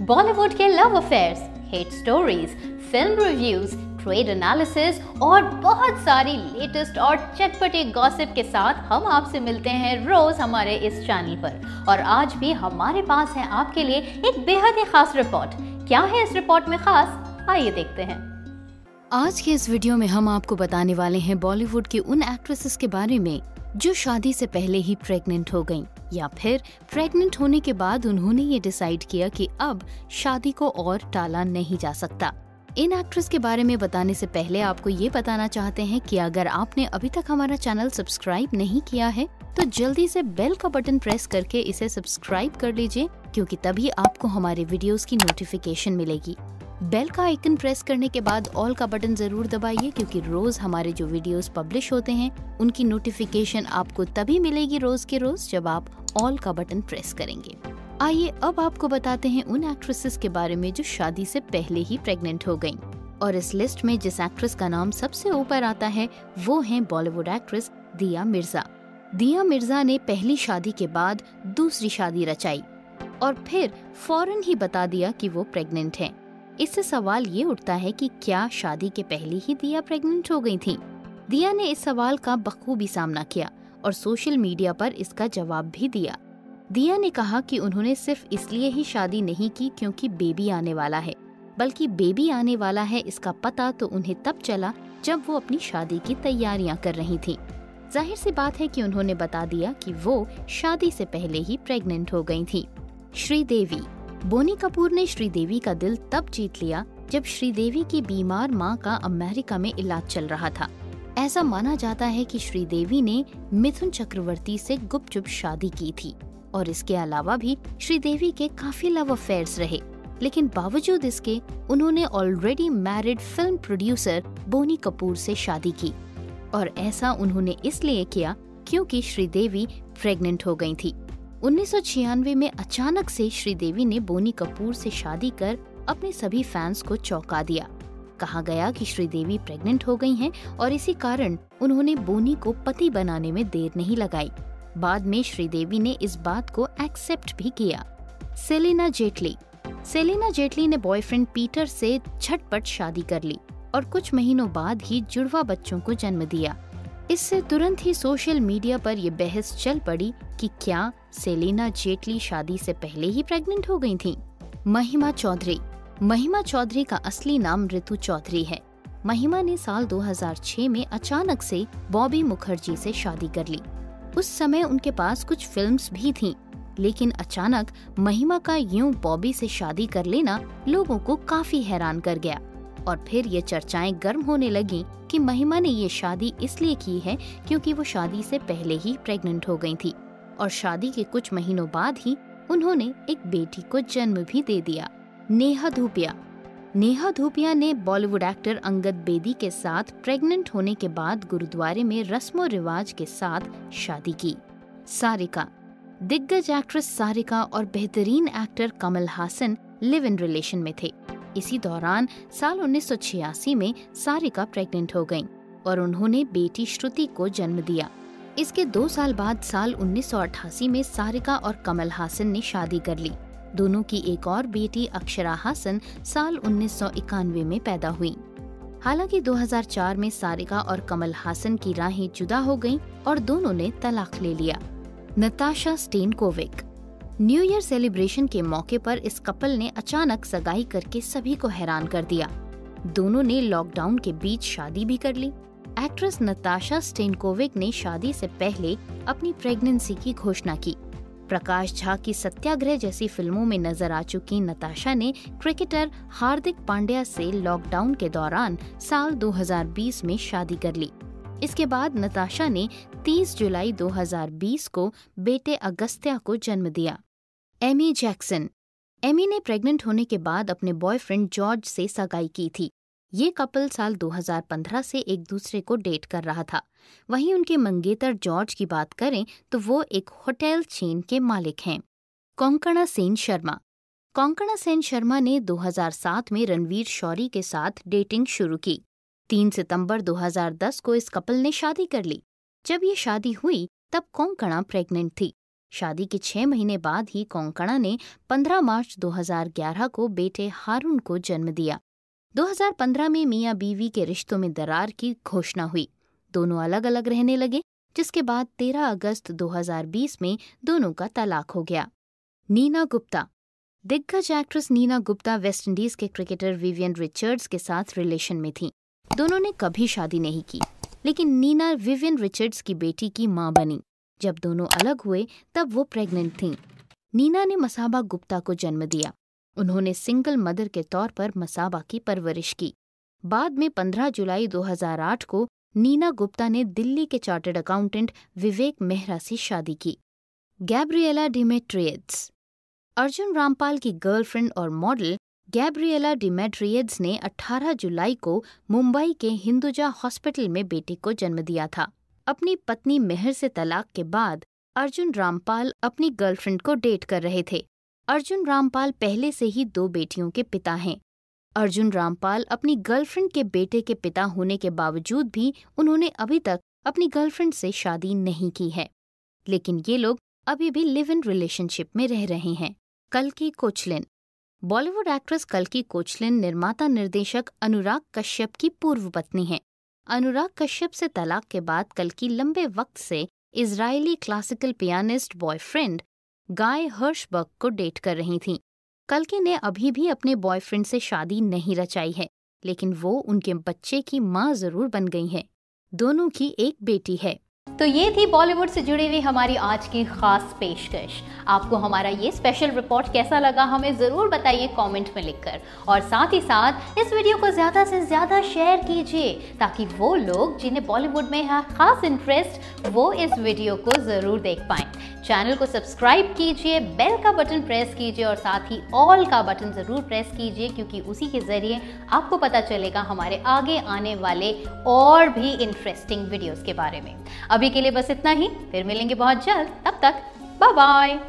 बॉलीवुड के love affairs, hit stories, film reviews, trade analysis और बहुत सारी लेटेस्ट और चटपटे गॉसिप के साथ हम आपसे मिलते हैं रोज हमारे इस चैनल पर। और आज भी हमारे पास है आपके लिए एक बेहद ही खास रिपोर्ट। क्या है इस रिपोर्ट में खास, आइए देखते हैं। आज के इस वीडियो में हम आपको बताने वाले हैं बॉलीवुड की उन एक्ट्रेसेस के बारे में जो शादी से पहले ही प्रेग्नेंट हो गईं, या फिर प्रेग्नेंट होने के बाद उन्होंने ये डिसाइड किया कि अब शादी को और टाला नहीं जा सकता। इन एक्ट्रेस के बारे में बताने से पहले आपको ये बताना चाहते हैं कि अगर आपने अभी तक हमारा चैनल सब्सक्राइब नहीं किया है तो जल्दी से बेल का बटन प्रेस करके इसे सब्सक्राइब कर लीजिए, क्योंकि तभी आपको हमारे वीडियोस की नोटिफिकेशन मिलेगी। बेल का आइकन प्रेस करने के बाद ऑल का बटन जरूर दबाइए, क्योंकि रोज हमारे जो वीडियोस पब्लिश होते हैं उनकी नोटिफिकेशन आपको तभी मिलेगी रोज के रोज जब आप ऑल का बटन प्रेस करेंगे। आइए अब आपको बताते हैं उन एक्ट्रेसेस के बारे में जो शादी से पहले ही प्रेग्नेंट हो गयीं। और इस लिस्ट में जिस एक्ट्रेस का नाम सबसे ऊपर आता है वो है बॉलीवुड एक्ट्रेस दिया मिर्जा। दिया मिर्जा ने पहली शादी के बाद दूसरी शादी रचाई और फिर फौरन ही बता दिया कि वो प्रेग्नेंट है। इससे सवाल ये उठता है कि क्या शादी के पहले ही दिया प्रेग्नेंट हो गई थी? दिया ने इस सवाल का बखूबी सामना किया और सोशल मीडिया पर इसका जवाब भी दिया। दिया ने कहा कि उन्होंने सिर्फ इसलिए ही शादी नहीं की क्योंकि बेबी आने वाला है, बल्कि बेबी आने वाला है इसका पता तो उन्हें तब चला जब वो अपनी शादी की तैयारियां कर रही थी। जाहिर सी बात है कि उन्होंने बता दिया कि वो शादी से पहले ही प्रेग्नेंट हो गई थी। श्रीदेवी। बोनी कपूर ने श्रीदेवी का दिल तब जीत लिया जब श्रीदेवी की बीमार मां का अमेरिका में इलाज चल रहा था। ऐसा माना जाता है कि श्रीदेवी ने मिथुन चक्रवर्ती से गुपचुप शादी की थी और इसके अलावा भी श्रीदेवी के काफी लव अफेयर्स रहे, लेकिन बावजूद इसके उन्होंने already married film producer Boney Kapoor से शादी की। और ऐसा उन्होंने इसलिए किया क्योंकि श्रीदेवी प्रेग्नेंट हो गई थी। 1996 में अचानक से श्रीदेवी ने बोनी कपूर से शादी कर अपने सभी फैंस को चौंका दिया। कहा गया कि श्रीदेवी प्रेग्नेंट हो गई हैं और इसी कारण उन्होंने बोनी को पति बनाने में देर नहीं लगाई। बाद में श्रीदेवी ने इस बात को एक्सेप्ट भी किया। सेलिना जेटली। सेलिना जेटली ने बॉयफ्रेंड पीटर से झटपट शादी कर ली और कुछ महीनों बाद ही जुड़वा बच्चों को जन्म दिया। इससे तुरंत ही सोशल मीडिया पर ये बहस चल पड़ी कि क्या सेलिना जेटली शादी से पहले ही प्रेग्नेंट हो गई थीं। महिमा चौधरी। महिमा चौधरी का असली नाम ऋतु चौधरी है। महिमा ने साल 2006 में अचानक से बॉबी मुखर्जी से शादी कर ली। उस समय उनके पास कुछ फिल्म्स भी थीं, लेकिन अचानक महिमा का यूं बॉबी से शादी कर लेना लोगों को काफी हैरान कर गया। और फिर ये चर्चाएं गर्म होने लगी कि महिमा ने ये शादी इसलिए की है क्योंकि वो शादी से पहले ही प्रेग्नेंट हो गई थी और शादी के कुछ महीनों बाद ही उन्होंने एक बेटी को जन्म भी दे दिया। नेहा धूपिया। नेहा धूपिया ने बॉलीवुड एक्टर अंगद बेदी के साथ प्रेग्नेंट होने के बाद गुरुद्वारे में रस्मों रिवाज के साथ शादी की। सारिका। दिग्गज एक्ट्रेस सारिका और बेहतरीन actor Kamal Haasan live in relation में थे। इसी दौरान साल 1986 में सारिका प्रेग्नेंट हो गईं और उन्होंने बेटी श्रुति को जन्म दिया। इसके 2 साल बाद साल 1988 में सारिका और कमल हासन ने शादी कर ली। दोनों की एक और बेटी अक्षरा हासन साल 1991 में पैदा हुई। हालांकि 2004 में सारिका और कमल हासन की राहें जुदा हो गईं और दोनों ने तलाक ले लिया। Natasha Stankovic. New year celebration के मौके पर इस कपल ने अचानक सगाई करके सभी को हैरान कर दिया। दोनों ने लॉकडाउन के बीच शादी भी कर ली। एक्ट्रेस नताशा स्टेनकोविक ने शादी से पहले अपनी प्रेगनेंसी की घोषणा की। प्रकाश झा की सत्याग्रह जैसी फिल्मों में नजर आ चुकी नताशा ने क्रिकेटर हार्दिक पांड्या से लॉकडाउन के दौरान साल 2020 में शादी कर ली। इसके बाद नताशा ने 30 जुलाई 2020 को बेटे अगस्त्या को जन्म दिया। Amy Jackson. एमी ने प्रेग्नेंट होने के बाद अपने बॉयफ्रेंड जॉर्ज से सगाई की थी। ये कपल साल 2015 से एक दूसरे को डेट कर रहा था। वहीं उनके मंगेतर जॉर्ज की बात करें तो वो एक होटल चेन के मालिक हैं। कोंकणा सेन शर्मा। कोंकणा सेन शर्मा ने 2007 में रणवीर शौरी के साथ डेटिंग शुरू की। 3 सितंबर 2010 को इस कपल ने शादी कर ली। जब ये शादी हुई तब कोंकणा प्रेग्नेंट थी। शादी के 6 महीने बाद ही कोंकणा ने 15 मार्च 2011 को बेटे हारून को जन्म दिया। 2015 में मियां बीवी के रिश्तों में दरार की घोषणा हुई। दोनों अलग अलग रहने लगे, जिसके बाद 13 अगस्त 2020 में दोनों का तलाक हो गया। नीना गुप्ता। दिग्गज actress Neena Gupta West Indies के क्रिकेटर विवियन रिचर्ड्स के साथ रिलेशन में थीं। दोनों ने कभी शादी नहीं की, लेकिन नीना विवियन रिचर्ड्स की बेटी की मां बनी। जब दोनों अलग हुए तब वो प्रेग्नेंट थीं। नीना ने मसाबा गुप्ता को जन्म दिया। उन्होंने सिंगल मदर के तौर पर मसाबा की परवरिश की। बाद में 15 जुलाई 2008 को नीना गुप्ता ने दिल्ली के चार्टर्ड अकाउंटेंट विवेक मेहरा से शादी की। गैब्रिएला डिमेट्रियड्स। अर्जुन रामपाल की गर्लफ्रेंड और मॉडल गैब्रिएला डिमेट्रियड्स ने 18 जुलाई को मुंबई के हिंदुजा हॉस्पिटल में बेटे को जन्म दिया था। अपनी पत्नी मेहर से तलाक के बाद अर्जुन रामपाल अपनी गर्लफ्रेंड को डेट कर रहे थे। अर्जुन रामपाल पहले से ही 2 बेटियों के पिता हैं। अर्जुन रामपाल अपनी गर्लफ्रेंड के बेटे के पिता होने के बावजूद भी उन्होंने अभी तक अपनी गर्लफ्रेंड से शादी नहीं की है, लेकिन ये लोग अभी भी लिव इन रिलेशनशिप में रह रहे हैं। कल्की कोचलिन। बॉलीवुड एक्ट्रेस कल्की कोचलिन निर्माता निर्देशक अनुराग कश्यप की पूर्व पत्नी हैं। अनुराग कश्यप से तलाक के बाद कल्की लंबे वक्त से इजरायली क्लासिकल पियानिस्ट बॉयफ्रेंड गाय हर्शबर्ग को डेट कर रही थीं। कल्की ने अभी भी अपने बॉयफ्रेंड से शादी नहीं रचाई है, लेकिन वो उनके बच्चे की मां जरूर बन गई है। दोनों की एक बेटी है। तो ये थी बॉलीवुड से जुड़ी हुई हमारी आज की खास पेशकश। आपको हमारा ये स्पेशल रिपोर्ट कैसा लगा हमें ज़रूर बताइए कमेंट में लिखकर, और साथ ही साथ इस वीडियो को ज़्यादा से ज़्यादा शेयर कीजिए ताकि वो लोग जिन्हें बॉलीवुड में है खास इंटरेस्ट वो इस वीडियो को ज़रूर देख पाएँ। चैनल को सब्सक्राइब कीजिए, बेल का बटन प्रेस कीजिए और साथ ही ऑल का बटन ज़रूर प्रेस कीजिए, क्योंकि उसी के ज़रिए आपको पता चलेगा हमारे आगे आने वाले और भी इंटरेस्टिंग वीडियोस के बारे में। अभी के लिए बस इतना ही, फिर मिलेंगे बहुत जल्द। तब तक बाय बाय।